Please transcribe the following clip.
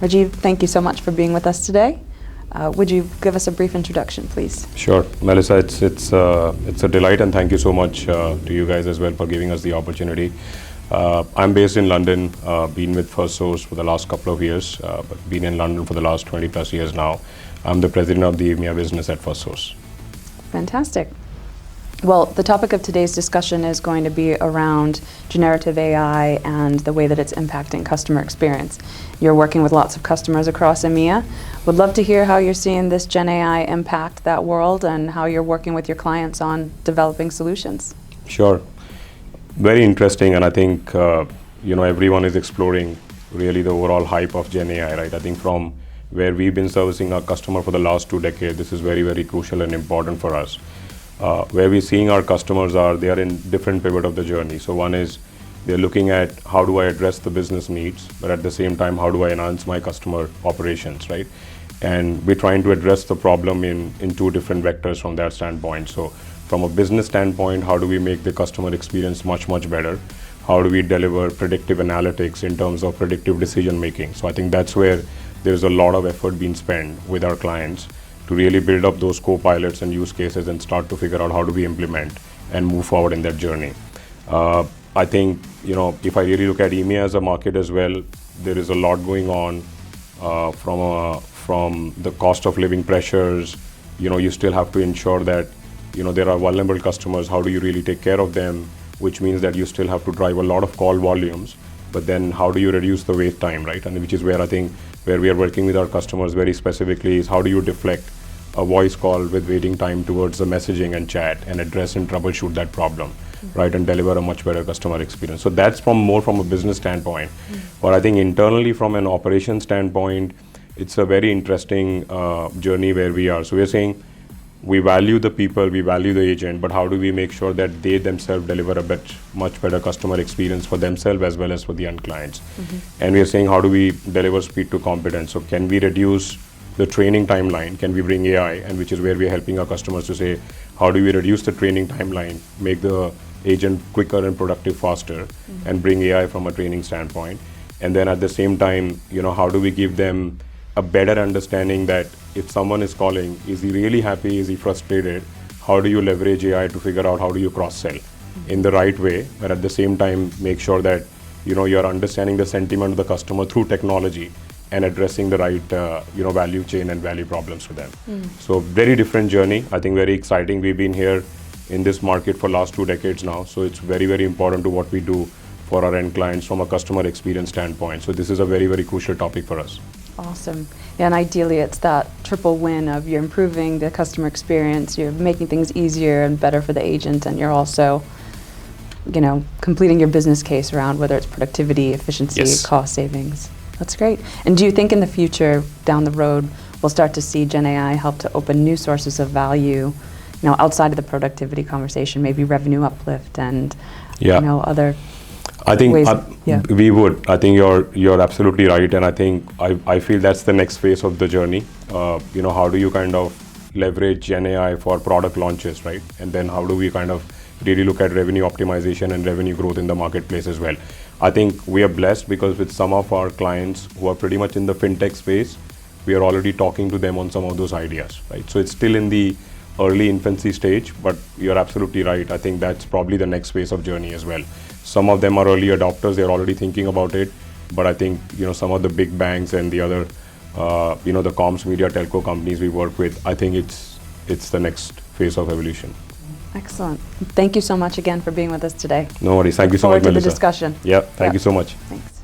Rajiv, thank you so much for being with us today. Would you give us a brief introduction, please? Sure. Melissa, it's a delight, and thank you so much to you guys as well for giving us the opportunity. I'm based in London, been with Firstsource for the last couple of years, but been in London for the last 20 plus years now. I'm the president of the EMEA business at Firstsource. Fantastic. Well, the topic of today's discussion is going to be around generative AI and the way that it's impacting customer experience. You're working with lots of customers across EMEA. Would love to hear how you're seeing this GenAI impact that world and how you're working with your clients on developing solutions. Sure. Very interesting, and I think everyone is exploring really the overall hype of GenAI, right? I think from where we've been servicing our customer for the last 2 decades, this is very, very crucial and important for us. Where we're seeing our customers they are in different pivot of the journey. So one is they're looking at how do I address the business needs, but at the same time, how do I enhance my customer operations, right? And we're trying to address the problem in 2 different vectors from that standpoint. So from a business standpoint, how do we make the customer experience much, much better? How do we deliver predictive analytics in terms of predictive decision making? So I think that's where there's a lot of effort being spent with our clients to really build up those co-pilots and use cases and start to figure out how do we implement and move forward in that journey. I think, if I really look at EMEA as a market as well, there is a lot going on from the cost of living pressures. You still have to ensure that, there are vulnerable customers. How do you really take care of them? Which means that you still have to drive a lot of call volumes, but then how do you reduce the wait time, right? And which is where I think where we are working with our customers very specifically is how do you deflect a voice call with waiting time towards the messaging and chat and address and troubleshoot that problem, right, and deliver a much better customer experience. So that's more from a business standpoint. But I think internally from an operation standpoint, it's a very interesting journey where we are. So we're saying we value the people, we value the agent, but how do we make sure that they themselves deliver a much better customer experience for themselves as well as for the end clients? And we are saying how do we deliver speed to competence? So can we reduce the training timeline? Can we bring AI? And which is where we are helping our customers to say, how do we reduce the training timeline, make the agent quicker and productive faster, and bring AI from a training standpoint? And then at the same time, how do we give them a better understanding that if someone is calling, is he really happy? Is he frustrated? How do you leverage AI to figure out how do you cross-sell in the right way, but at the same time make sure that you're understanding the sentiment of the customer through technology and addressing the right value chain and value problems for them. So very different journey. I think very exciting. We've been here in this market for last 2 decades now, so it's very, very important to what we do for our end clients from a customer experience standpoint. So this is a very, very crucial topic for us. Awesome. Yeah, and ideally it's that triple win of you're improving the customer experience, you're making things easier and better for the agent, and you're also, completing your business case around whether it's productivity, efficiency, Yes. cost savings. That's great. And do you think in the future, down the road, we'll start to see GenAI help to open new sources of value, outside of the productivity conversation, maybe revenue uplift and other I think ways we would. I think you're absolutely right, and I think I feel that's the next phase of the journey. How do you kind of leverage GenAI for product launches, right? And then how do we kind of really look at revenue optimization and revenue growth in the marketplace as well? I think we are blessed because with some of our clients who are pretty much in the fintech space, we are already talking to them on some of those ideas, right? So it's still in the early infancy stage, but you're absolutely right. I think that's probably the next phase of journey as well. Some of them are early adopters, they're already thinking about it, but I think, some of the big banks and the other, the comms, media, telco companies we work with, I think it's the next phase of evolution. Excellent. Thank you so much again for being with us today. No worries. Thank you so much, Look forward to the Melissa. discussion. Yeah, thank you so much. Thanks.